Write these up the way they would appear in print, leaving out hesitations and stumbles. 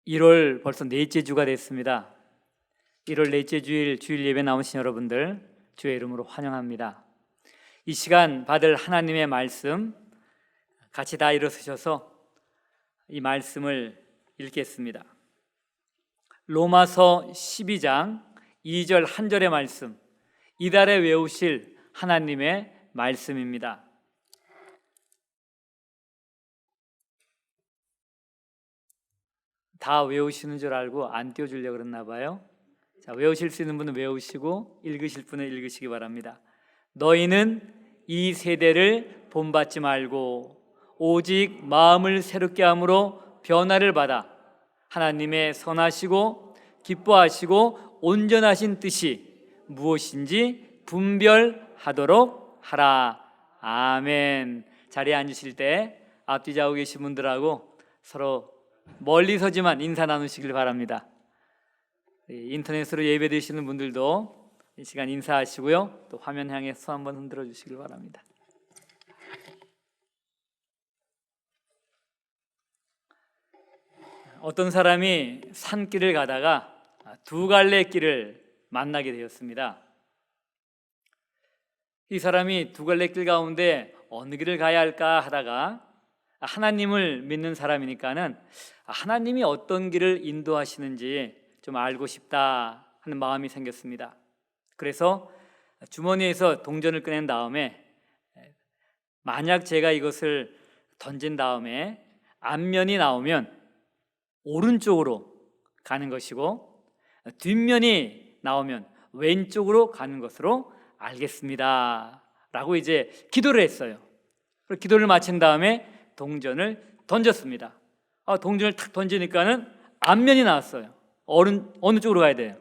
1월 벌써 넷째 주가 됐습니다. 1월 넷째 주일 주일 예배 나오신 여러분들 주의 이름으로 환영합니다. 이 시간 받을 하나님의 말씀 같이 다 일어서셔서 이 말씀을 읽겠습니다. 로마서 12장 2절 한 절의 말씀, 이달에 외우실 하나님의 말씀입니다. 다 외우시는 줄 알고 안 띄워주려고 그랬나 봐요. 자, 외우실 수 있는 분은 외우시고 읽으실 분은 읽으시기 바랍니다. 너희는 이 세대를 본받지 말고 오직 마음을 새롭게 함으로 변화를 받아 하나님의 선하시고 기뻐하시고 온전하신 뜻이 무엇인지 분별하도록 하라. 아멘. 자리에 앉으실 때 앞뒤 좌우 계신 분들하고 서로 멀리서지만 인사 나누시길 바랍니다. 인터넷으로 예배 드시는 분들도 이 시간 인사하시고요, 또 화면 향해 손 한번 흔들어 주시길 바랍니다. 어떤 사람이 산길을 가다가 두 갈래 길을 만나게 되었습니다. 이 사람이 두 갈래 길 가운데 어느 길을 가야 할까 하다가 하나님을 믿는 사람이니까는 하나님이 어떤 길을 인도하시는지 좀 알고 싶다 하는 마음이 생겼습니다. 그래서 주머니에서 동전을 꺼낸 다음에 만약 제가 이것을 던진 다음에 앞면이 나오면 오른쪽으로 가는 것이고 뒷면이 나오면 왼쪽으로 가는 것으로 알겠습니다 라고 이제 기도를 했어요. 기도를 마친 다음에 동전을 던졌습니다. 동전을 탁 던지니까는 앞면이 나왔어요. 어느 쪽으로 가야 돼요?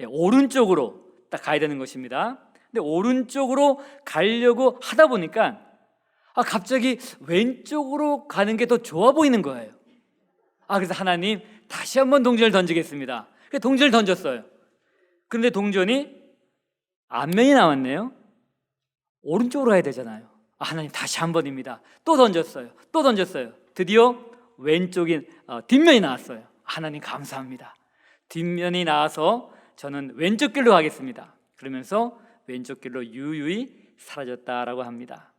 오른쪽으로 딱 가야 되는 것입니다. 근데 오른쪽으로 가려고 하다 보니까 갑자기 왼쪽으로 가는 게 더 좋아 보이는 거예요. 그래서 하나님 다시 한번 동전을 던지겠습니다. 그래서 동전을 던졌어요. 그런데 동전이 앞면이 나왔네요. 오른쪽으로 가야 되잖아요. 하나님 다시 한 번입니다. 또 던졌어요. 또 던졌어요. 드디어 왼쪽인 뒷면이 나왔어요. 하나님 감사합니다. 뒷면이 나와서 저는 왼쪽 길로 가겠습니다. 그러면서 왼쪽 길로 유유히 사라졌다라고 합니다.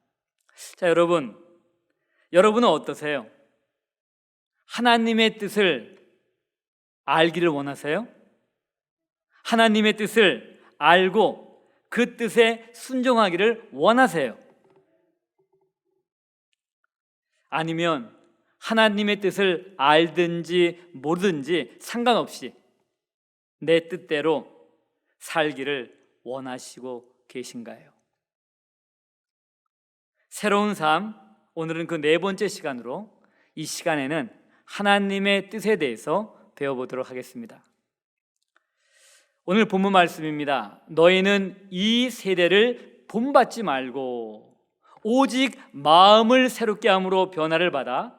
자, 여러분은 어떠세요? 하나님의 뜻을 알기를 원하세요? 하나님의 뜻을 알고 그 뜻에 순종하기를 원하세요? 아니면 하나님의 뜻을 알든지 모르든지 상관없이 내 뜻대로 살기를 원하시고 계신가요? 새로운 삶, 오늘은 그 네 번째 시간으로 이 시간에는 하나님의 뜻에 대해서 배워보도록 하겠습니다. 오늘 본문 말씀입니다. 너희는 이 세대를 본받지 말고 오직 마음을 새롭게 함으로 변화를 받아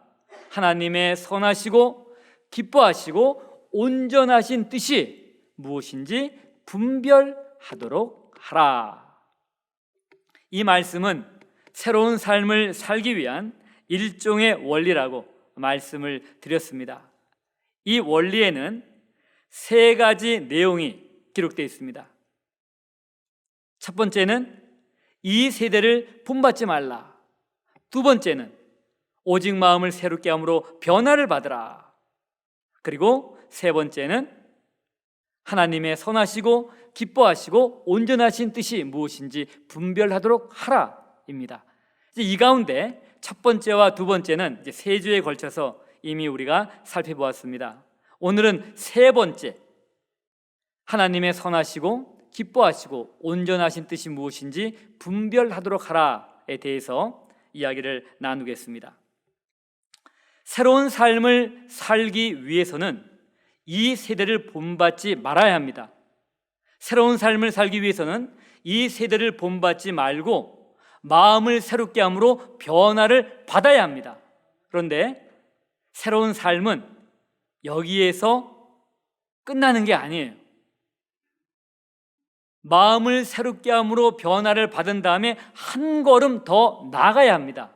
하나님의 선하시고 기뻐하시고 온전하신 뜻이 무엇인지 분별하도록 하라. 이 말씀은 새로운 삶을 살기 위한 일종의 원리라고 말씀을 드렸습니다. 이 원리에는 세 가지 내용이 기록되어 있습니다. 첫 번째는 이 세대를 본받지 말라. 두 번째는 오직 마음을 새롭게 함으로 변화를 받으라. 그리고 세 번째는 하나님의 선하시고 기뻐하시고 온전하신 뜻이 무엇인지 분별하도록 하라입니다. 이 가운데 첫 번째와 두 번째는 이제 세 주에 걸쳐서 이미 우리가 살펴보았습니다. 오늘은 세 번째, 하나님의 선하시고 기뻐하시고 온전하신 뜻이 무엇인지 분별하도록 하라에 대해서 이야기를 나누겠습니다. 새로운 삶을 살기 위해서는 이 세대를 본받지 말아야 합니다. 새로운 삶을 살기 위해서는 이 세대를 본받지 말고 마음을 새롭게 함으로 변화를 받아야 합니다. 그런데 새로운 삶은 여기에서 끝나는 게 아니에요. 마음을 새롭게 함으로 변화를 받은 다음에 한 걸음 더 나아가야 합니다.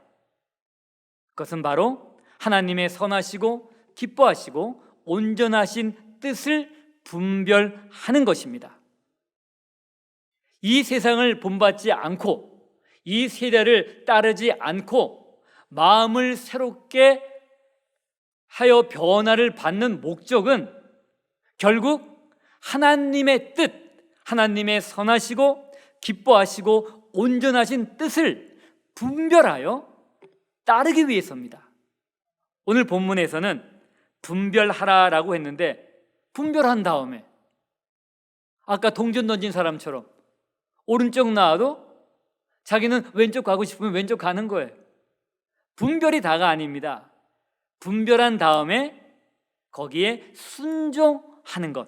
그것은 바로 하나님의 선하시고 기뻐하시고 온전하신 뜻을 분별하는 것입니다. 이 세상을 본받지 않고 이 세대를 따르지 않고 마음을 새롭게 하여 변화를 받는 목적은 결국 하나님의 뜻, 하나님의 선하시고 기뻐하시고 온전하신 뜻을 분별하여 따르기 위해서입니다. 오늘 본문에서는 분별하라라고 했는데, 분별한 다음에 아까 동전 던진 사람처럼 오른쪽 나와도 자기는 왼쪽 가고 싶으면 왼쪽 가는 거예요. 분별이 다가 아닙니다. 분별한 다음에 거기에 순종하는 것,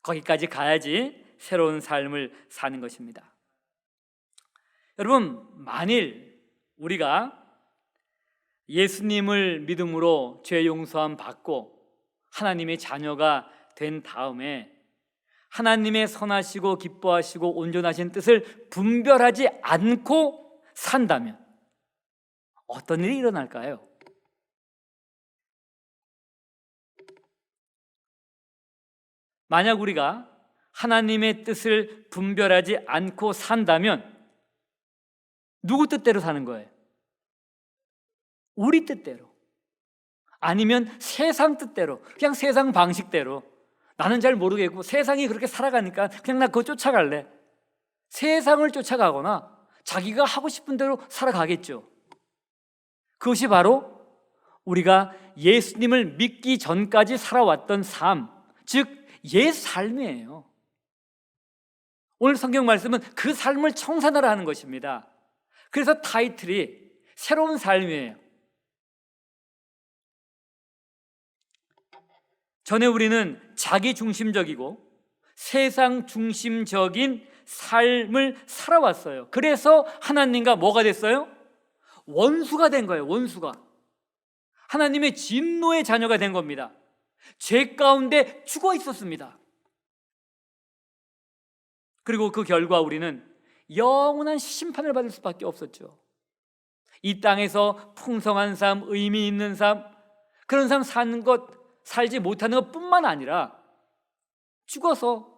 거기까지 가야지 새로운 삶을 사는 것입니다. 여러분, 만일 우리가 예수님을 믿음으로 죄 용서함 받고 하나님의 자녀가 된 다음에 하나님의 선하시고 기뻐하시고 온전하신 뜻을 분별하지 않고 산다면 어떤 일이 일어날까요? 만약 우리가 하나님의 뜻을 분별하지 않고 산다면 누구 뜻대로 사는 거예요? 우리 뜻대로, 아니면 세상 뜻대로, 그냥 세상 방식대로. 나는 잘 모르겠고 세상이 그렇게 살아가니까 그냥 나 그거 쫓아갈래. 세상을 쫓아가거나 자기가 하고 싶은 대로 살아가겠죠. 그것이 바로 우리가 예수님을 믿기 전까지 살아왔던 삶, 즉 옛 삶이에요. 오늘 성경 말씀은 그 삶을 청산하라 하는 것입니다. 그래서 타이틀이 새로운 삶이에요. 전에 우리는 자기 중심적이고 세상 중심적인 삶을 살아왔어요. 그래서 하나님과 뭐가 됐어요? 원수가 된 거예요. 원수가. 하나님의 진노의 자녀가 된 겁니다. 죄 가운데 죽어 있었습니다. 그리고 그 결과 우리는 영원한 심판을 받을 수밖에 없었죠. 이 땅에서 풍성한 삶, 의미 있는 삶, 그런 삶 사는 것, 살지 못하는 것뿐만 아니라 죽어서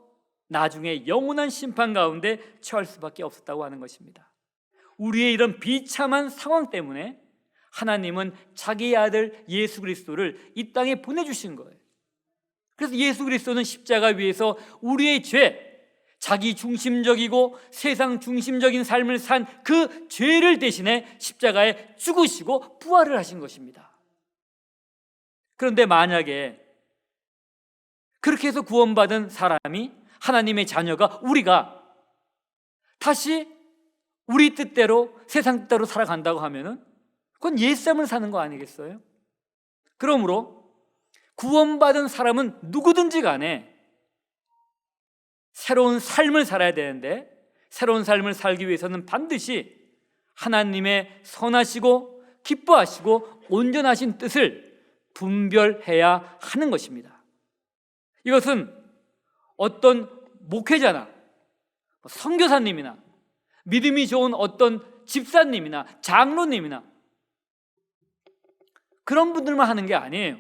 나중에 영원한 심판 가운데 처할 수밖에 없었다고 하는 것입니다. 우리의 이런 비참한 상황 때문에 하나님은 자기의 아들 예수 그리스도를 이 땅에 보내주신 거예요. 그래서 예수 그리스도는 십자가 위에서 우리의 죄, 자기 중심적이고 세상 중심적인 삶을 산 그 죄를 대신해 십자가에 죽으시고 부활을 하신 것입니다. 그런데 만약에 그렇게 해서 구원받은 사람이, 하나님의 자녀가, 우리가 다시 우리 뜻대로 세상 뜻대로 살아간다고 하면은 그건 옛삶을 사는 거 아니겠어요? 그러므로 구원받은 사람은 누구든지 간에 새로운 삶을 살아야 되는데, 새로운 삶을 살기 위해서는 반드시 하나님의 선하시고 기뻐하시고 온전하신 뜻을 분별해야 하는 것입니다. 이것은 어떤 목회자나 선교사님이나 믿음이 좋은 어떤 집사님이나 장로님이나 그런 분들만 하는 게 아니에요.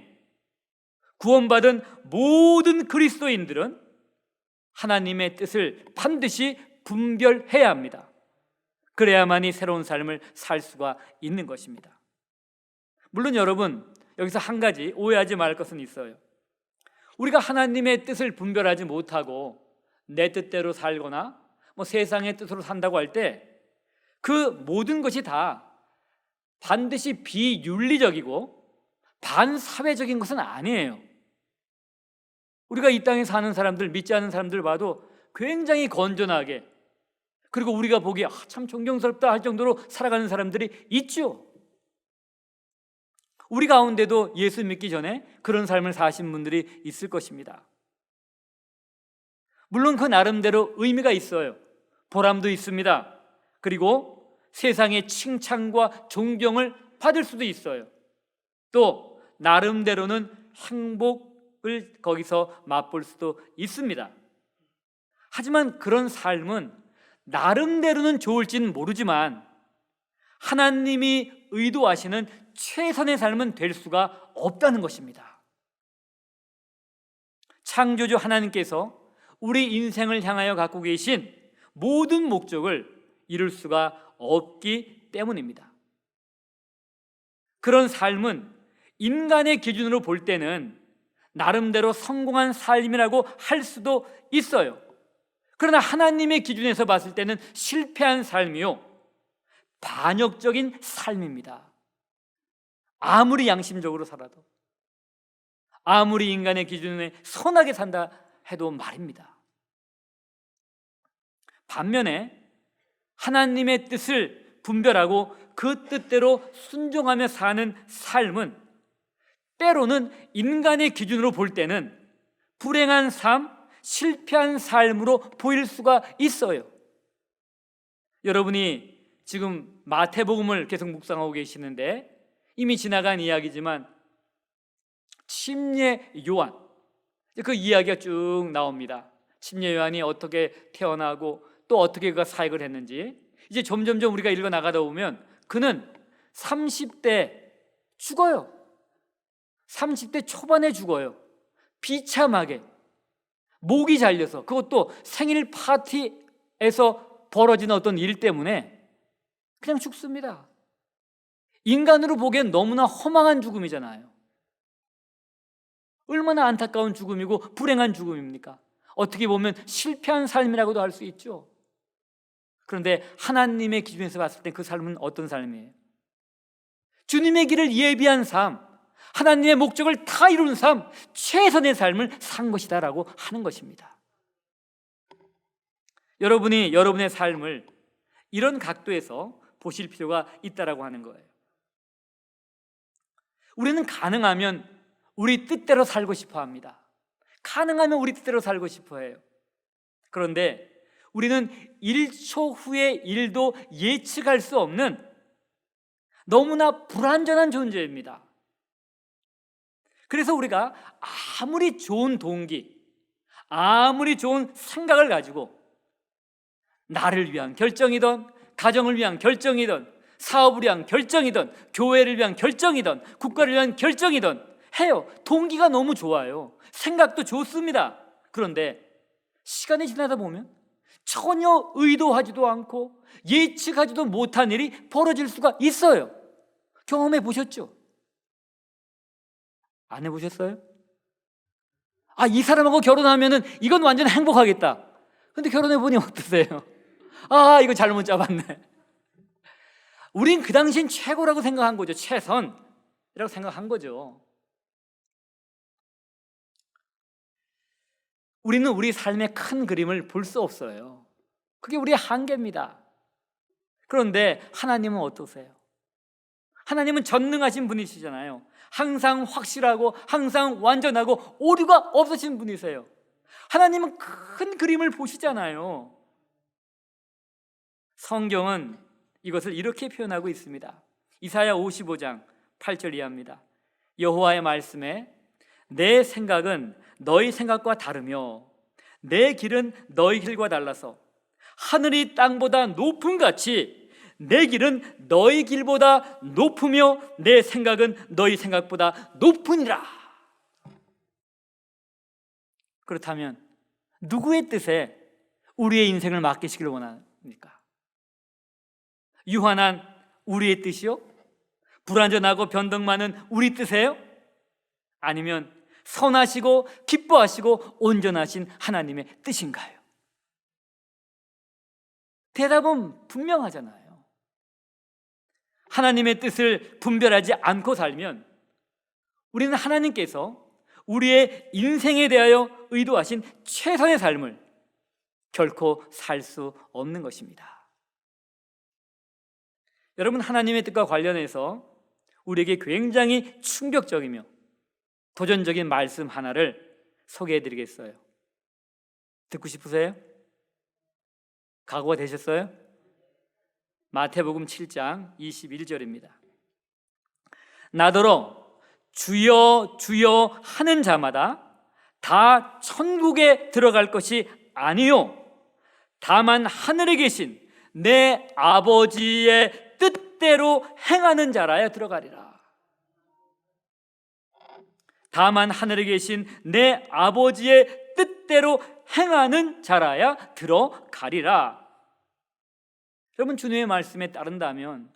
구원받은 모든 그리스도인들은 하나님의 뜻을 반드시 분별해야 합니다. 그래야만이 새로운 삶을 살 수가 있는 것입니다. 물론 여러분, 여기서 한 가지 오해하지 말 것은 있어요. 우리가 하나님의 뜻을 분별하지 못하고 내 뜻대로 살거나 세상의 뜻으로 산다고 할 때 그 모든 것이 다 반드시 비윤리적이고 반사회적인 것은 아니에요. 우리가 이 땅에 사는 사람들, 믿지 않는 사람들 봐도 굉장히 건전하게, 그리고 우리가 보기에 참 존경스럽다 할 정도로 살아가는 사람들이 있죠. 우리 가운데도 예수 믿기 전에 그런 삶을 사신 분들이 있을 것입니다. 물론 그 나름대로 의미가 있어요. 보람도 있습니다. 그리고 세상의 칭찬과 존경을 받을 수도 있어요. 또 나름대로는 행복을 거기서 맛볼 수도 있습니다. 하지만 그런 삶은 나름대로는 좋을지는 모르지만 하나님이 의도하시는 최선의 삶은 될 수가 없다는 것입니다. 창조주 하나님께서 우리 인생을 향하여 갖고 계신 모든 목적을 이룰 수가 없기 때문입니다. 그런 삶은 인간의 기준으로 볼 때는 나름대로 성공한 삶이라고 할 수도 있어요. 그러나 하나님의 기준에서 봤을 때는 실패한 삶이요, 반역적인 삶입니다. 아무리 양심적으로 살아도, 아무리 인간의 기준에 선하게 산다 해도 말입니다. 반면에 하나님의 뜻을 분별하고 그 뜻대로 순종하며 사는 삶은 때로는 인간의 기준으로 볼 때는 불행한 삶, 실패한 삶으로 보일 수가 있어요. 여러분이 지금 마태복음을 계속 묵상하고 계시는데 이미 지나간 이야기지만 침례 요한, 그 이야기가 쭉 나옵니다. 침례 요한이 어떻게 태어나고 또 어떻게 그가 사역을 했는지 이제 점점점 우리가 읽어 나가다 보면 그는 30대 죽어요. 30대 초반에 죽어요. 비참하게 목이 잘려서, 그것도 생일 파티에서 벌어진 어떤 일 때문에 그냥 죽습니다. 인간으로 보기엔 너무나 허망한 죽음이잖아요. 얼마나 안타까운 죽음이고 불행한 죽음입니까? 어떻게 보면 실패한 삶이라고도 할 수 있죠. 그런데 하나님의 기준에서 봤을 때 그 삶은 어떤 삶이에요? 주님의 길을 예비한 삶, 하나님의 목적을 다 이룬 삶, 최선의 삶을 산 것이다 라고 하는 것입니다. 여러분이 여러분의 삶을 이런 각도에서 보실 필요가 있다라고 하는 거예요. 우리는 가능하면 우리 뜻대로 살고 싶어 합니다. 가능하면 우리 뜻대로 살고 싶어 해요. 그런데 우리는 1초 후의 일도 예측할 수 없는 너무나 불완전한 존재입니다. 그래서 우리가 아무리 좋은 동기, 아무리 좋은 생각을 가지고 나를 위한 결정이든 가정을 위한 결정이든 사업을 위한 결정이든 교회를 위한 결정이든 국가를 위한 결정이든 해요. 동기가 너무 좋아요. 생각도 좋습니다. 그런데 시간이 지나다 보면 전혀 의도하지도 않고 예측하지도 못한 일이 벌어질 수가 있어요. 경험해 보셨죠? 안 해보셨어요? 이 사람하고 결혼하면은 이건 완전 행복하겠다. 근데 결혼해 보니 어떠세요? 이거 잘못 잡았네. 우린 그 당시엔 최고라고 생각한 거죠. 최선이라고 생각한 거죠. 우리는 우리 삶의 큰 그림을 볼 수 없어요. 그게 우리의 한계입니다. 그런데 하나님은 어떠세요? 하나님은 전능하신 분이시잖아요. 항상 확실하고 항상 완전하고 오류가 없으신 분이세요. 하나님은 큰 그림을 보시잖아요. 성경은 이것을 이렇게 표현하고 있습니다. 이사야 55장 8절 이하입니다. 여호와의 말씀에 내 생각은 너희 생각과 다르며 내 길은 너희 길과 달라서 하늘이 땅보다 높음 같이 내 길은 너희 길보다 높으며 내 생각은 너희 생각보다 높으니라. 그렇다면 누구의 뜻에 우리의 인생을 맡기시길 원합니까? 유한한 우리의 뜻이요? 불완전하고 변덕 많은 우리 뜻이에요? 아니면 선하시고 기뻐하시고 온전하신 하나님의 뜻인가요? 대답은 분명하잖아요. 하나님의 뜻을 분별하지 않고 살면 우리는 하나님께서 우리의 인생에 대하여 의도하신 최선의 삶을 결코 살 수 없는 것입니다. 여러분, 하나님의 뜻과 관련해서 우리에게 굉장히 충격적이며 도전적인 말씀 하나를 소개해 드리겠어요. 듣고 싶으세요? 각오가 되셨어요? 마태복음 7장 21절입니다. 나더러 주여 주여 하는 자마다 다 천국에 들어갈 것이 아니요 다만 하늘에 계신 내 아버지의 뜻대로 행하는 자라야 들어가리라. 다만 하늘에 계신 내 아버지의 뜻대로 행하는 자라야 들어가리라. 여러분, 주님의 말씀에 따른다면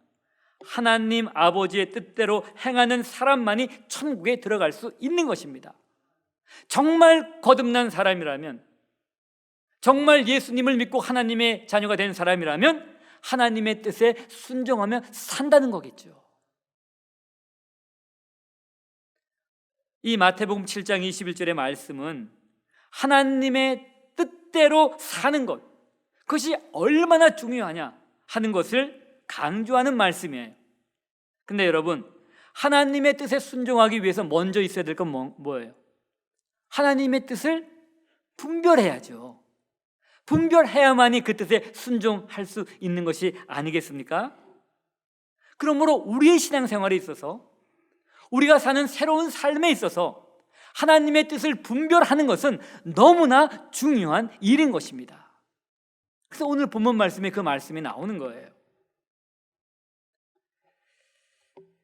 하나님 아버지의 뜻대로 행하는 사람만이 천국에 들어갈 수 있는 것입니다. 정말 거듭난 사람이라면, 정말 예수님을 믿고 하나님의 자녀가 된 사람이라면 하나님의 뜻에 순종하며 산다는 거겠죠. 이 마태복음 7장 21절의 말씀은 하나님의 뜻대로 사는 것, 그것이 얼마나 중요하냐 하는 것을 강조하는 말씀이에요. 근데 여러분, 하나님의 뜻에 순종하기 위해서 먼저 있어야 될 건 뭐예요? 하나님의 뜻을 분별해야죠. 분별해야만이 그 뜻에 순종할 수 있는 것이 아니겠습니까? 그러므로 우리의 신앙생활에 있어서, 우리가 사는 새로운 삶에 있어서 하나님의 뜻을 분별하는 것은 너무나 중요한 일인 것입니다. 그래서 오늘 본문 말씀에 그 말씀이 나오는 거예요.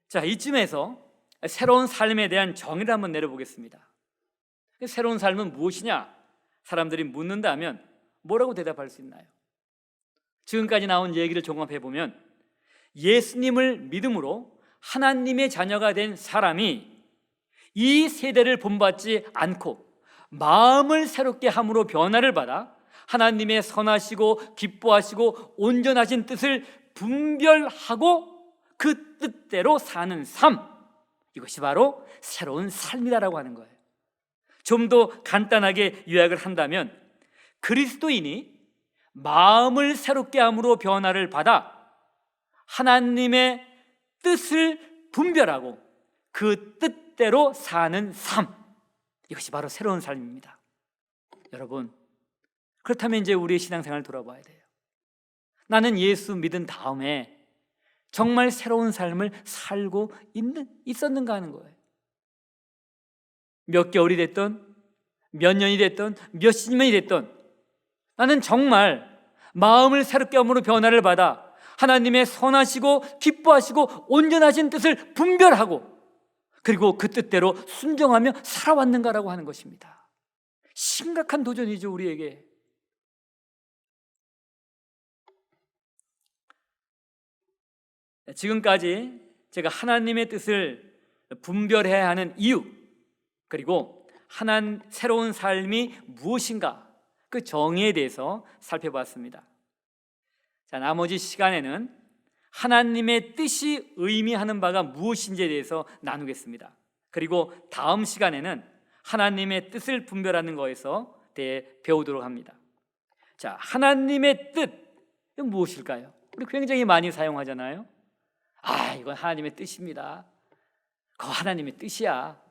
자, 이쯤에서 새로운 삶에 대한 정의를 한번 내려보겠습니다. 새로운 삶은 무엇이냐? 사람들이 묻는다면 뭐라고 대답할 수 있나요? 지금까지 나온 얘기를 종합해 보면 예수님을 믿음으로 하나님의 자녀가 된 사람이 이 세대를 본받지 않고 마음을 새롭게 함으로 변화를 받아 하나님의 선하시고 기뻐하시고 온전하신 뜻을 분별하고 그 뜻대로 사는 삶, 이것이 바로 새로운 삶이다라고 하는 거예요. 좀 더 간단하게 요약을 한다면 그리스도인이 마음을 새롭게 함으로 변화를 받아 하나님의 뜻을 분별하고 그 뜻대로 사는 삶, 이것이 바로 새로운 삶입니다. 여러분, 그렇다면 이제 우리의 신앙생활을 돌아봐야 돼요. 나는 예수 믿은 다음에 정말 새로운 삶을 살고 있었는가 하는 거예요. 몇 개월이 됐던, 몇 년이 됐던, 몇 십년이 됐던 나는 정말 마음을 새롭게 함으로 변화를 받아 하나님의 선하시고 기뻐하시고 온전하신 뜻을 분별하고 그리고 그 뜻대로 순종하며 살아왔는가라고 하는 것입니다. 심각한 도전이죠, 우리에게. 지금까지 제가 하나님의 뜻을 분별해야 하는 이유, 그리고 새로운 삶이 무엇인가, 그 정의에 대해서 살펴봤습니다. 자, 나머지 시간에는 하나님의 뜻이 의미하는 바가 무엇인지에 대해서 나누겠습니다. 그리고 다음 시간에는 하나님의 뜻을 분별하는 것에서 대해 배우도록 합니다. 자, 하나님의 뜻은 무엇일까요? 우리 굉장히 많이 사용하잖아요. 이건 하나님의 뜻입니다. 그거 하나님의 뜻이야.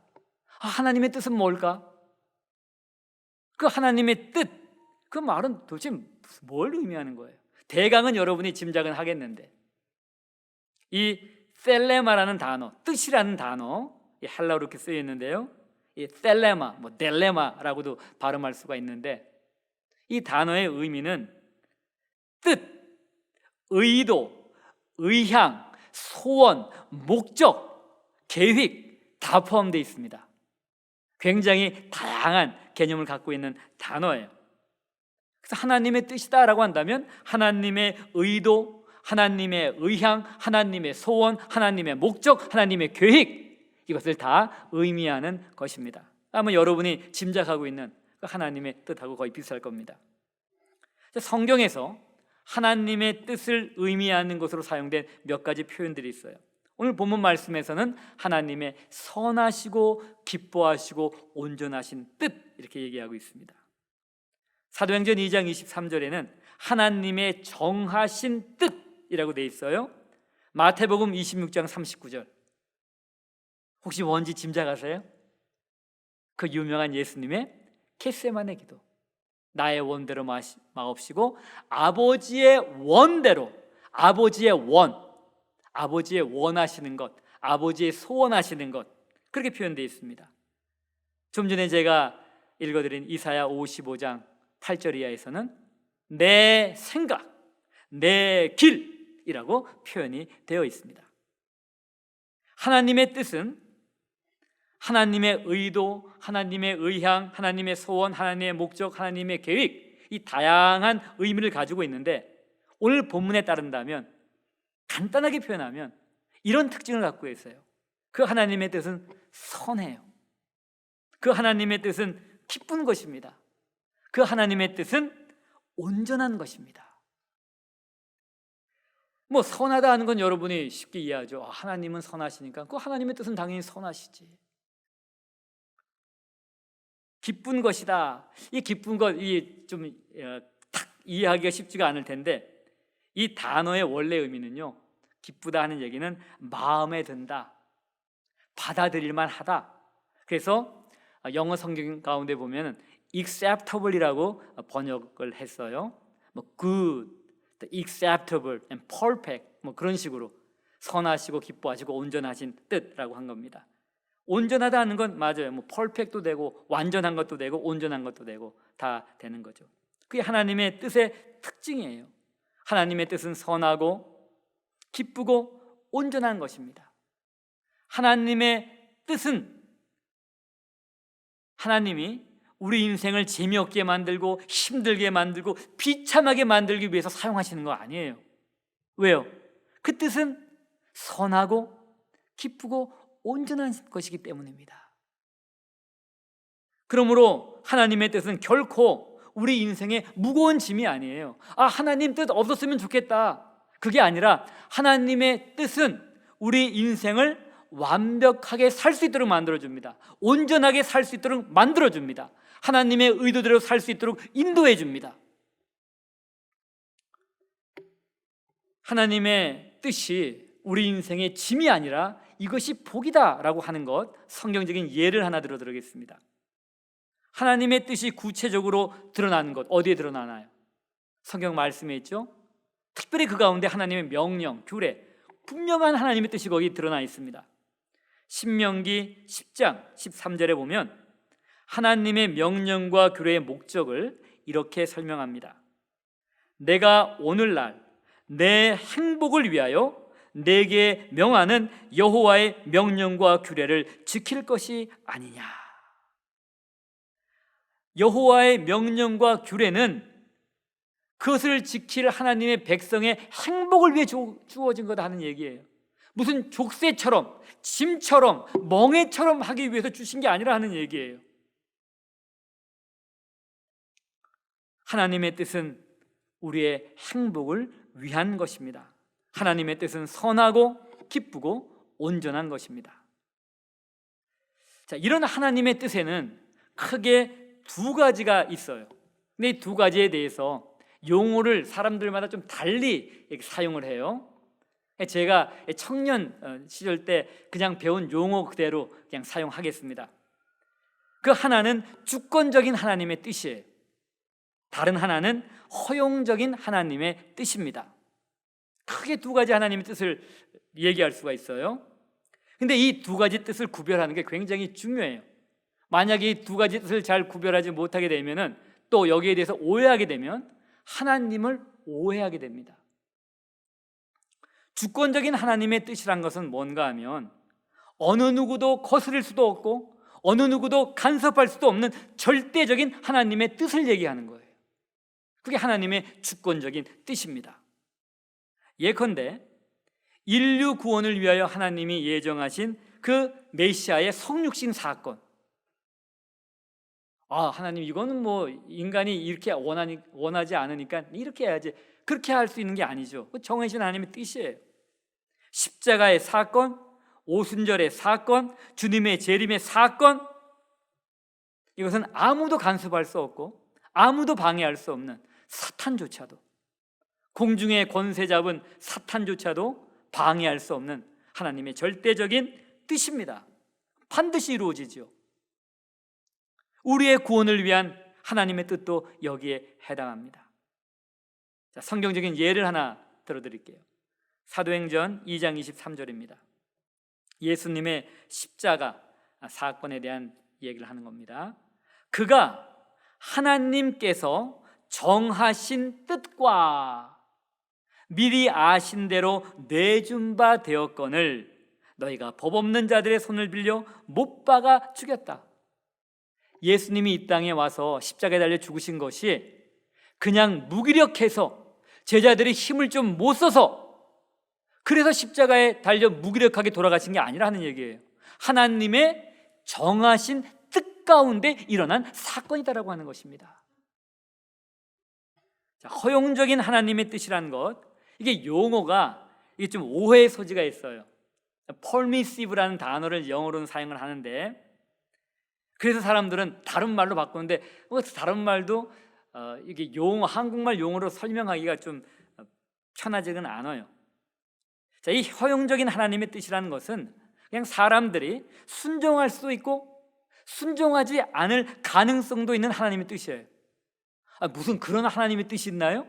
하나님의 뜻은 뭘까? 그 하나님의 뜻, 그 말은 도대체 뭘 의미하는 거예요? 대강은 여러분이 짐작은 하겠는데, 이 셀레마라는 단어, 뜻이라는 단어, 이 헬라어로 이렇게 쓰여 있는데요. 이 셀레마, 델레마라고도 발음할 수가 있는데, 이 단어의 의미는 뜻, 의도, 의향, 소원, 목적, 계획 다 포함되어 있습니다. 굉장히 다양한 개념을 갖고 있는 단어예요. 그래서 하나님의 뜻이다라고 한다면 하나님의 의도, 하나님의 의향, 하나님의 소원, 하나님의 목적, 하나님의 계획, 이것을 다 의미하는 것입니다. 아마 여러분이 짐작하고 있는 하나님의 뜻하고 거의 비슷할 겁니다. 성경에서 하나님의 뜻을 의미하는 것으로 사용된 몇 가지 표현들이 있어요. 오늘 본문 말씀에서는 하나님의 선하시고 기뻐하시고 온전하신 뜻, 이렇게 얘기하고 있습니다. 사도행전 2장 23절에는 하나님의 정하신 뜻이라고 돼 있어요. 마태복음 26장 39절, 혹시 뭔지 짐작하세요? 그 유명한 예수님의 겟세마네 기도, 나의 원대로 마옵시고 아버지의 원대로, 아버지의 원하시는 것, 아버지의 소원하시는 것, 그렇게 표현되어 있습니다. 좀 전에 제가 읽어드린 이사야 55장 8절 이하에서는 내 생각, 내 길이라고 표현이 되어 있습니다. 하나님의 뜻은 하나님의 의도, 하나님의 의향, 하나님의 소원, 하나님의 목적, 하나님의 계획, 이 다양한 의미를 가지고 있는데 오늘 본문에 따른다면, 간단하게 표현하면 이런 특징을 갖고 있어요. 그 하나님의 뜻은 선해요. 그 하나님의 뜻은 기쁜 것입니다. 그 하나님의 뜻은 온전한 것입니다. 뭐 선하다 하는 건 여러분이 쉽게 이해하죠. 하나님은 선하시니까 그 하나님의 뜻은 당연히 선하시지. 기쁜 것이다. 이 기쁜 것, 이 좀 딱 이해하기가 쉽지가 않을 텐데, 이 단어의 원래 의미는요, 기쁘다 하는 얘기는 마음에 든다, 받아들일만 하다. 그래서 영어 성경 가운데 보면 acceptable이라고 번역을 했어요. 뭐 good, acceptable and perfect, 뭐 그런 식으로 선하시고 기뻐하시고 온전하신 뜻이라고 한 겁니다. 온전하다 하는 건 맞아요. 뭐 perfect도 되고 완전한 것도 되고 온전한 것도 되고 다 되는 거죠. 그게 하나님의 뜻의 특징이에요. 하나님의 뜻은 선하고 기쁘고 온전한 것입니다. 하나님의 뜻은 하나님이 우리 인생을 재미없게 만들고 힘들게 만들고 비참하게 만들기 위해서 사용하시는 거 아니에요. 왜요? 그 뜻은 선하고 기쁘고 온전한 것이기 때문입니다. 그러므로 하나님의 뜻은 결코 우리 인생의 무거운 짐이 아니에요. 하나님 뜻 없었으면 좋겠다, 그게 아니라 하나님의 뜻은 우리 인생을 완벽하게 살 수 있도록 만들어줍니다. 온전하게 살 수 있도록 만들어줍니다. 하나님의 의도대로 살 수 있도록 인도해줍니다. 하나님의 뜻이 우리 인생의 짐이 아니라 이것이 복이다라고 하는 것, 성경적인 예를 하나 들어드리겠습니다. 하나님의 뜻이 구체적으로 드러나는 것, 어디에 드러나나요? 성경 말씀에 있죠. 특별히 그 가운데 하나님의 명령, 규례, 분명한 하나님의 뜻이 거기 드러나 있습니다. 신명기 10장 13절에 보면 하나님의 명령과 규례의 목적을 이렇게 설명합니다. 내가 오늘날 내 행복을 위하여 내게 명하는 여호와의 명령과 규례를 지킬 것이 아니냐. 여호와의 명령과 규례는 그것을 지킬 하나님의 백성의 행복을 위해 주어진 거다 하는 얘기예요. 무슨 족쇄처럼, 짐처럼, 멍에처럼 하기 위해서 주신 게 아니라 하는 얘기예요. 하나님의 뜻은 우리의 행복을 위한 것입니다. 하나님의 뜻은 선하고 기쁘고 온전한 것입니다. 자, 이런 하나님의 뜻에는 크게 두 가지가 있어요. 근데 이 두 가지에 대해서 용어를 사람들마다 좀 달리 사용을 해요. 제가 청년 시절 때 그냥 배운 용어 그대로 그냥 사용하겠습니다. 그 하나는 주권적인 하나님의 뜻이에요. 다른 하나는 허용적인 하나님의 뜻입니다. 크게 두 가지 하나님의 뜻을 얘기할 수가 있어요. 근데 이 두 가지 뜻을 구별하는 게 굉장히 중요해요. 만약에 이 두 가지 뜻을 잘 구별하지 못하게 되면은, 또 여기에 대해서 오해하게 되면 하나님을 오해하게 됩니다. 주권적인 하나님의 뜻이란 것은 뭔가 하면 어느 누구도 거스릴 수도 없고 어느 누구도 간섭할 수도 없는 절대적인 하나님의 뜻을 얘기하는 거예요. 그게 하나님의 주권적인 뜻입니다. 예컨대 인류 구원을 위하여 하나님이 예정하신 그 메시아의 성육신 사건, 하나님 이거는 뭐 인간이 이렇게 원하지 않으니까 이렇게 해야지, 그렇게 할 수 있는 게 아니죠. 정해진 하나님의 뜻이에요. 십자가의 사건, 오순절의 사건, 주님의 재림의 사건, 이것은 아무도 간섭할 수 없고 아무도 방해할 수 없는, 사탄조차도, 공중의 권세 잡은 사탄조차도 방해할 수 없는 하나님의 절대적인 뜻입니다. 반드시 이루어지죠. 우리의 구원을 위한 하나님의 뜻도 여기에 해당합니다. 자, 성경적인 예를 하나 들어드릴게요. 사도행전 2장 23절입니다. 예수님의 십자가 사건에 대한 얘기를 하는 겁니다. 그가 하나님께서 정하신 뜻과 미리 아신 대로 내준 바 되었거늘 너희가 법 없는 자들의 손을 빌려 못 박아 죽였다. 예수님이 이 땅에 와서 십자가에 달려 죽으신 것이 그냥 무기력해서 제자들이 힘을 좀 못 써서 그래서 십자가에 달려 무기력하게 돌아가신 게 아니라 하는 얘기예요. 하나님의 정하신 뜻 가운데 일어난 사건이다라고 하는 것입니다. 자, 허용적인 하나님의 뜻이라는 것, 이게 용어가 이게 좀 오해의 소지가 있어요. permissive라는 단어를 영어로는 사용을 하는데, 그래서 사람들은 다른 말로 바꾸는데 다른 말도 이게 용어, 한국말 용어로 설명하기가 좀 편하지는 않아요. 자, 이 허용적인 하나님의 뜻이라는 것은 그냥 사람들이 순종할 수도 있고 순종하지 않을 가능성도 있는 하나님의 뜻이에요. 무슨 그런 하나님의 뜻이 있나요?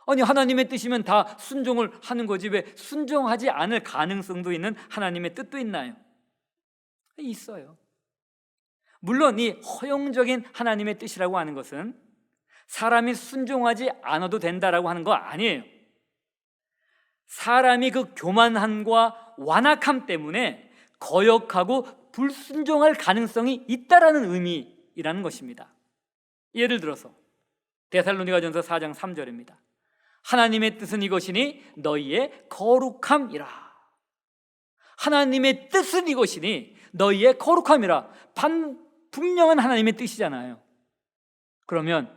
아니, 하나님의 뜻이면 다 순종을 하는 거지 왜 순종하지 않을 가능성도 있는 하나님의 뜻도 있나요? 있어요. 물론 이 허용적인 하나님의 뜻이라고 하는 것은 사람이 순종하지 않아도 된다라고 하는 거 아니에요. 사람이 그 교만함과 완악함 때문에 거역하고 불순종할 가능성이 있다라는 의미이라는 것입니다. 예를 들어서 데살로니가전서 4장 3절입니다. 하나님의 뜻은 이것이니 너희의 거룩함이라. 하나님의 뜻은 이것이니 너희의 거룩함이라. 분명한 하나님의 뜻이잖아요. 그러면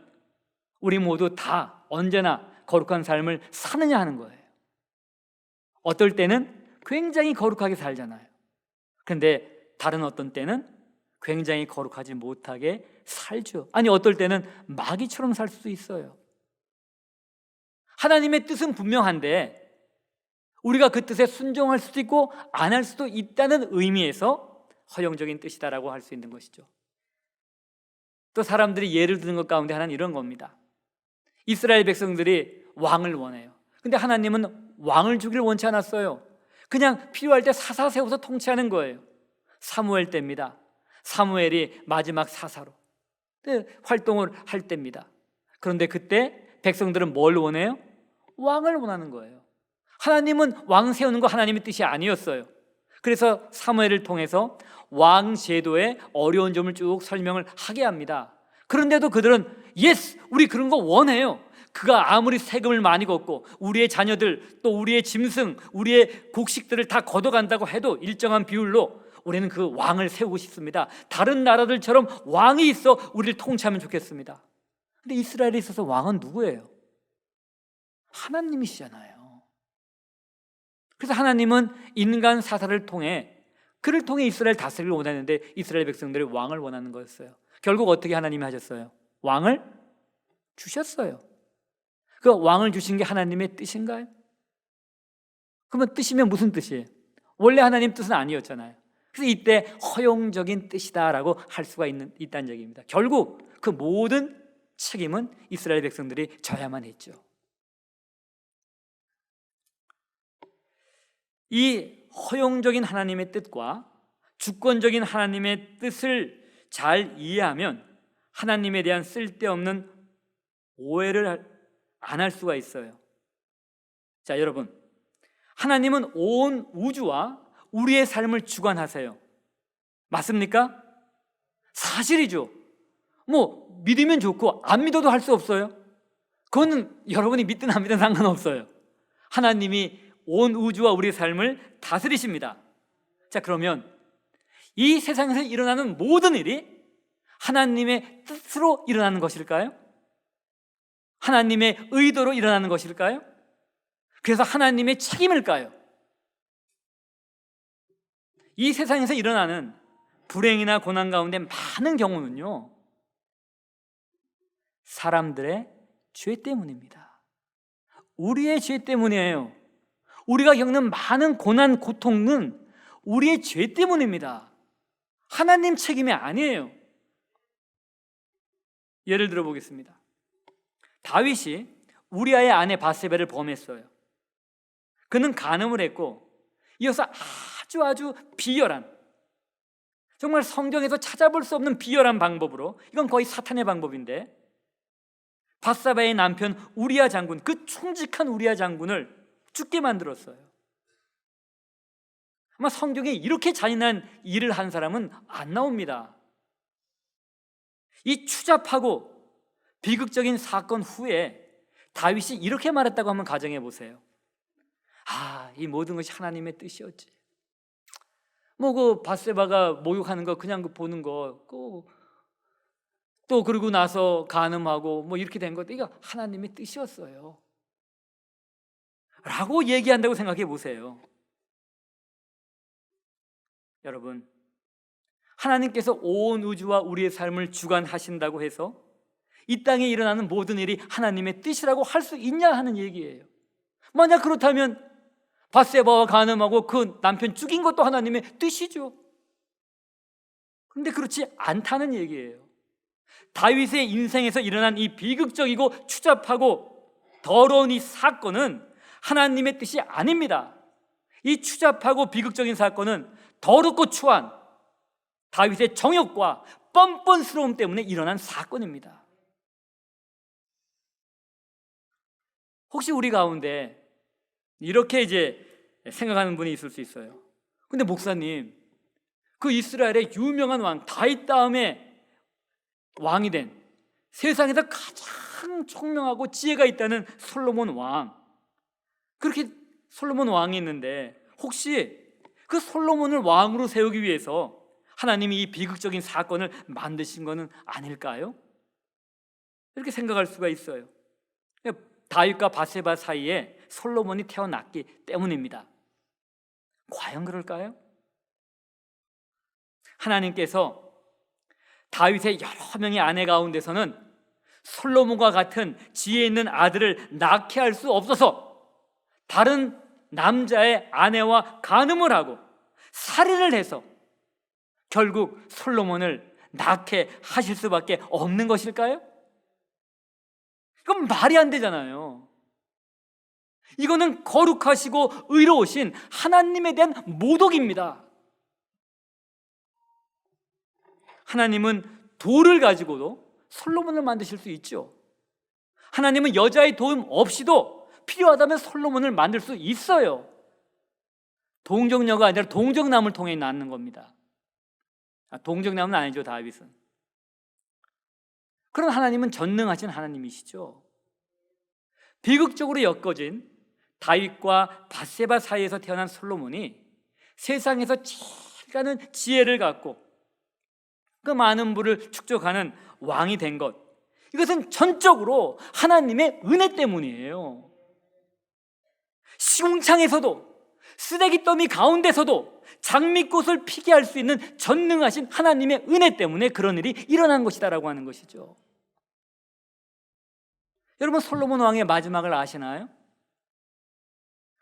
우리 모두 다 언제나 거룩한 삶을 사느냐 하는 거예요. 어떨 때는 굉장히 거룩하게 살잖아요. 그런데 다른 어떤 때는 굉장히 거룩하지 못하게 살죠. 아니, 어떨 때는 마귀처럼 살 수도 있어요. 하나님의 뜻은 분명한데 우리가 그 뜻에 순종할 수도 있고 안 할 수도 있다는 의미에서 허용적인 뜻이다라고 할 수 있는 것이죠. 또 사람들이 예를 드는 것 가운데 하나는 이런 겁니다. 이스라엘 백성들이 왕을 원해요. 근데 하나님은 왕을 주기를 원치 않았어요. 그냥 필요할 때 사사 세워서 통치하는 거예요. 사무엘 때입니다. 사무엘이 마지막 사사로 활동을 할 때입니다. 그런데 그때 백성들은 뭘 원해요? 왕을 원하는 거예요. 하나님은 왕 세우는 거 하나님의 뜻이 아니었어요. 그래서 사무엘을 통해서 왕 제도의 어려운 점을 쭉 설명을 하게 합니다. 그런데도 그들은 예스, 우리 그런 거 원해요. 그가 아무리 세금을 많이 걷고 우리의 자녀들 또 우리의 짐승, 우리의 곡식들을 다 걷어간다고 해도 일정한 비율로 우리는 그 왕을 세우고 싶습니다. 다른 나라들처럼 왕이 있어 우리를 통치하면 좋겠습니다. 근데 이스라엘에 있어서 왕은 누구예요? 하나님이시잖아요. 그래서 하나님은 인간 사사를 통해 그를 통해 이스라엘 다스리를 원하는데 이스라엘 백성들이 왕을 원하는 거였어요. 결국 어떻게 하나님이 하셨어요? 왕을 주셨어요. 그 왕을 주신 게 하나님의 뜻인가요? 그러면 뜻이면 무슨 뜻이에요? 원래 하나님 뜻은 아니었잖아요. 그래서 이때 허용적인 뜻이다라고 할 수가 있다는 얘기입니다. 결국 그 모든 책임은 이스라엘 백성들이 져야만 했죠. 이 허용적인 하나님의 뜻과 주권적인 하나님의 뜻을 잘 이해하면 하나님에 대한 쓸데없는 오해를 안 할 수가 있어요. 자, 여러분, 하나님은 온 우주와 우리의 삶을 주관하세요. 맞습니까? 사실이죠. 뭐 믿으면 좋고 안 믿어도 할 수 없어요. 그거는 여러분이 믿든 안 믿든 상관없어요. 하나님이 온 우주와 우리의 삶을 다스리십니다. 자, 그러면 이 세상에서 일어나는 모든 일이 하나님의 뜻으로 일어나는 것일까요? 하나님의 의도로 일어나는 것일까요? 그래서 하나님의 책임일까요? 이 세상에서 일어나는 불행이나 고난 가운데 많은 경우는요, 사람들의 죄 때문입니다. 우리의 죄 때문이에요. 우리가 겪는 많은 고난, 고통은 우리의 죄 때문입니다. 하나님 책임이 아니에요. 예를 들어 보겠습니다. 다윗이 우리아의 아내 바세바를 범했어요. 그는 간음을 했고 이어서 아주 비열한, 정말 성경에서 찾아볼 수 없는 비열한 방법으로, 이건 거의 사탄의 방법인데, 바세바의 남편 우리아 장군, 그 충직한 우리아 장군을 죽게 만들었어요. 아마 성경에 이렇게 잔인한 일을 한 사람은 안 나옵니다. 이 추잡하고 비극적인 사건 후에 다윗이 이렇게 말했다고 한번 가정해 보세요. 이 모든 것이 하나님의 뜻이었지. 그 밧세바가 목욕하는 거 그냥 보는 거, 또 그러고 나서 간음하고 이렇게 된 것도 이거 하나님의 뜻이었어요 라고 얘기한다고 생각해 보세요. 여러분, 하나님께서 온 우주와 우리의 삶을 주관하신다고 해서 이 땅에 일어나는 모든 일이 하나님의 뜻이라고 할 수 있냐 하는 얘기예요. 만약 그렇다면 밧세바와 간음하고 그 남편 죽인 것도 하나님의 뜻이죠. 그런데 그렇지 않다는 얘기예요. 다윗의 인생에서 일어난 이 비극적이고 추잡하고 더러운 이 사건은 하나님의 뜻이 아닙니다. 이 추잡하고 비극적인 사건은 더럽고 추한 다윗의 정욕과 뻔뻔스러움 때문에 일어난 사건입니다. 혹시 우리 가운데 이렇게 이제 생각하는 분이 있을 수 있어요. 근데 목사님, 그 이스라엘의 유명한 왕 다윗 다음에 왕이 된 세상에서 가장 총명하고 지혜가 있다는 솔로몬 왕, 그렇게 솔로몬 왕이 있는데 혹시 그 솔로몬을 왕으로 세우기 위해서 하나님이 이 비극적인 사건을 만드신 것은 아닐까요? 이렇게 생각할 수가 있어요. 다윗과 밧세바 사이에 솔로몬이 태어났기 때문입니다. 과연 그럴까요? 하나님께서 다윗의 여러 명의 아내 가운데서는 솔로몬과 같은 지혜 있는 아들을 낳게 할 수 없어서 다른 남자의 아내와 간음을 하고 살인을 해서 결국 솔로몬을 낳게 하실 수밖에 없는 것일까요? 이건 말이 안 되잖아요. 이거는 거룩하시고 의로우신 하나님에 대한 모독입니다. 하나님은 돌을 가지고도 솔로몬을 만드실 수 있죠. 하나님은 여자의 도움 없이도 필요하다면 솔로몬을 만들 수 있어요. 동정녀가 아니라 동정남을 통해 낳는 겁니다. 동정남은 아니죠, 다윗은. 그런 하나님은 전능하신 하나님이시죠. 비극적으로 엮어진 다윗과 밧세바 사이에서 태어난 솔로몬이 세상에서 제일 가는 지혜를 갖고 그 많은 부를 축적하는 왕이 된 것, 이것은 전적으로 하나님의 은혜 때문이에요. 시궁창에서도 쓰레기 더미 가운데서도 장미꽃을 피게 할 수 있는 전능하신 하나님의 은혜 때문에 그런 일이 일어난 것이다라고 하는 것이죠. 여러분, 솔로몬 왕의 마지막을 아시나요?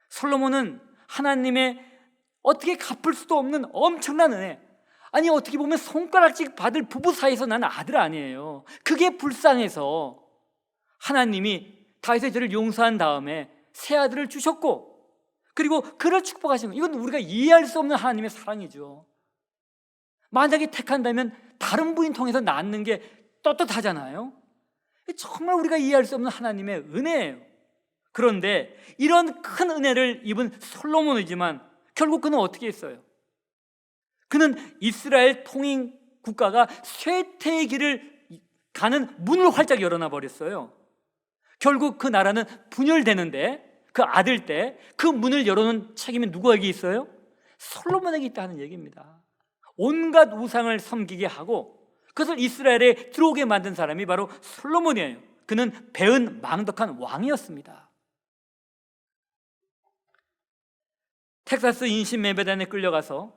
솔로몬은 하나님의 어떻게 갚을 수도 없는 엄청난 은혜, 아니 어떻게 보면 손가락질 받을 부부 사이에서 난 아들 아니에요. 그게 불쌍해서 하나님이 다윗의 죄를 용서한 다음에 새 아들을 주셨고, 그리고 그를 축복하신 거, 이건 우리가 이해할 수 없는 하나님의 사랑이죠. 만약에 택한다면 다른 부인 통해서 낳는 게 떳떳하잖아요. 정말 우리가 이해할 수 없는 하나님의 은혜예요. 그런데 이런 큰 은혜를 입은 솔로몬이지만 결국 그는 어떻게 했어요? 그는 이스라엘 통일 국가가 쇠퇴의 길을 가는 문을 활짝 열어놔 버렸어요. 결국 그 나라는 분열되는데 그 아들 때 그 문을 열어놓은 책임이 누구에게 있어요? 솔로몬에게 있다는 얘기입니다. 온갖 우상을 섬기게 하고 그것을 이스라엘에 들어오게 만든 사람이 바로 솔로몬이에요. 그는 배은 망덕한 왕이었습니다. 텍사스 인신매매단에 끌려가서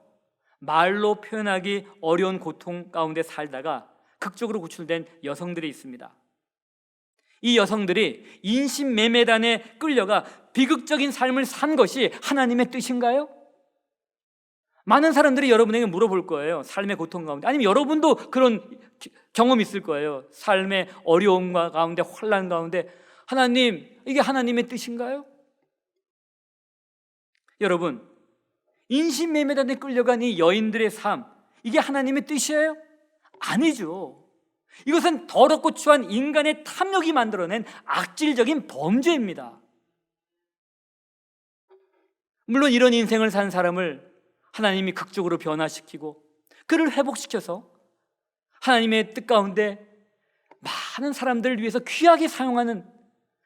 말로 표현하기 어려운 고통 가운데 살다가 극적으로 구출된 여성들이 있습니다. 이 여성들이 인신매매단에 끌려가 비극적인 삶을 산 것이 하나님의 뜻인가요? 많은 사람들이 여러분에게 물어볼 거예요. 삶의 고통 가운데, 아니면 여러분도 그런 경험이 있을 거예요. 삶의 어려움 가운데, 환난 가운데 하나님, 이게 하나님의 뜻인가요? 여러분, 인신매매단에 끌려간 이 여인들의 삶, 이게 하나님의 뜻이에요? 아니죠. 이것은 더럽고 추한 인간의 탐욕이 만들어낸 악질적인 범죄입니다. 물론 이런 인생을 산 사람을 하나님이 극적으로 변화시키고 그를 회복시켜서 하나님의 뜻 가운데 많은 사람들을 위해서 귀하게 사용하는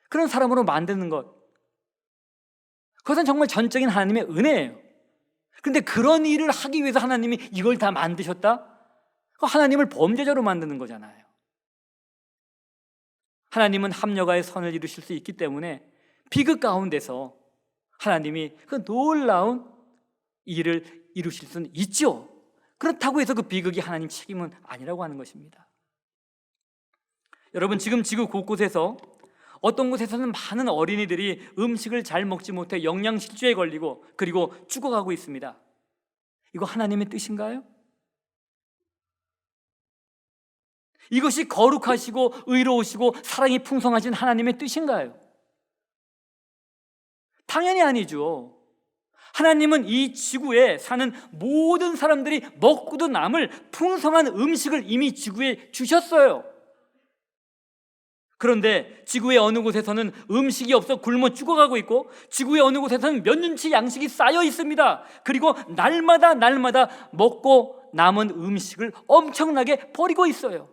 그런 사람으로 만드는 것, 그것은 정말 전적인 하나님의 은혜예요. 그런데 그런 일을 하기 위해서 하나님이 이걸 다 만드셨다? 하나님을 범죄자로 만드는 거잖아요. 하나님은 합력하여 선을 이루실 수 있기 때문에 비극 가운데서 하나님이 그 놀라운 일을 이루실 수는 있죠. 그렇다고 해서 그 비극이 하나님 책임은 아니라고 하는 것입니다. 여러분, 지금 지구 곳곳에서 어떤 곳에서는 많은 어린이들이 음식을 잘 먹지 못해 영양실조에 걸리고 그리고 죽어가고 있습니다. 이거 하나님의 뜻인가요? 이것이 거룩하시고 의로우시고 사랑이 풍성하신 하나님의 뜻인가요? 당연히 아니죠. 하나님은 이 지구에 사는 모든 사람들이 먹고도 남을 풍성한 음식을 이미 지구에 주셨어요. 그런데 지구의 어느 곳에서는 음식이 없어 굶어 죽어가고 있고 지구의 어느 곳에서는 몇 년치 양식이 쌓여 있습니다. 그리고 날마다 먹고 남은 음식을 엄청나게 버리고 있어요.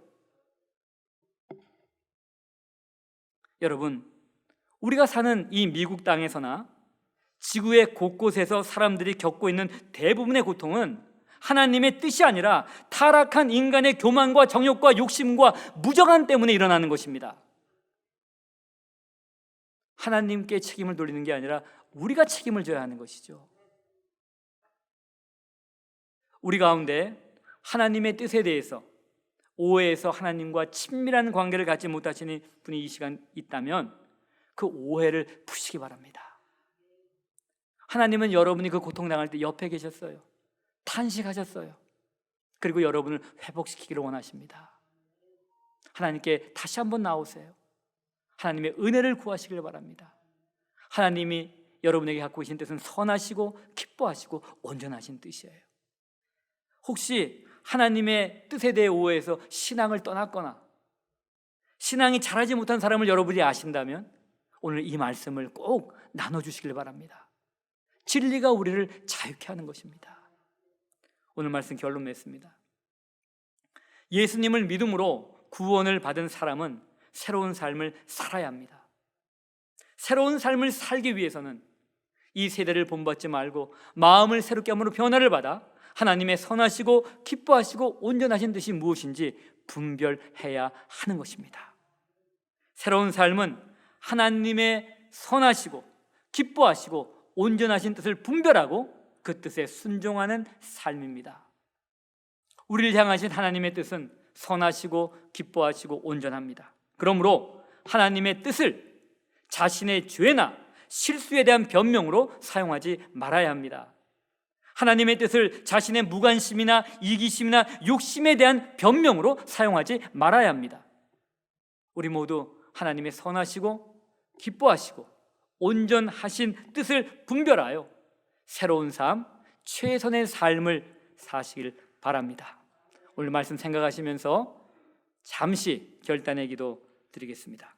여러분, 우리가 사는 이 미국 땅에서나 지구의 곳곳에서 사람들이 겪고 있는 대부분의 고통은 하나님의 뜻이 아니라 타락한 인간의 교만과 정욕과 욕심과 무정함 때문에 일어나는 것입니다. 하나님께 책임을 돌리는 게 아니라 우리가 책임을 져야 하는 것이죠. 우리 가운데 하나님의 뜻에 대해서 오해해서 하나님과 친밀한 관계를 갖지 못하시는 분이 이 시간 있다면 그 오해를 푸시기 바랍니다. 하나님은 여러분이 그 고통당할 때 옆에 계셨어요. 탄식하셨어요. 그리고 여러분을 회복시키기를 원하십니다. 하나님께 다시 한번 나오세요. 하나님의 은혜를 구하시길 바랍니다. 하나님이 여러분에게 갖고 계신 뜻은 선하시고 기뻐하시고 온전하신 뜻이에요. 혹시 하나님의 뜻에 대해 오해해서 신앙을 떠났거나 신앙이 자라지 못한 사람을 여러분이 아신다면 오늘 이 말씀을 꼭 나눠주시길 바랍니다. 진리가 우리를 자유케 하는 것입니다. 오늘 말씀 결론 맺습니다. 예수님을 믿음으로 구원을 받은 사람은 새로운 삶을 살아야 합니다. 새로운 삶을 살기 위해서는 이 세대를 본받지 말고 마음을 새롭게 함으로 변화를 받아 하나님의 선하시고 기뻐하시고 온전하신 뜻이 무엇인지 분별해야 하는 것입니다. 새로운 삶은 하나님의 선하시고 기뻐하시고 온전하신 뜻을 분별하고 그 뜻에 순종하는 삶입니다. 우리를 향하신 하나님의 뜻은 선하시고 기뻐하시고 온전합니다. 그러므로 하나님의 뜻을 자신의 죄나 실수에 대한 변명으로 사용하지 말아야 합니다. 하나님의 뜻을 자신의 무관심이나 이기심이나 욕심에 대한 변명으로 사용하지 말아야 합니다. 우리 모두 하나님의 선하시고 기뻐하시고 온전하신 뜻을 분별하여 새로운 삶, 최선의 삶을 사시길 바랍니다. 오늘 말씀 생각하시면서 잠시 결단의 기도 드리겠습니다.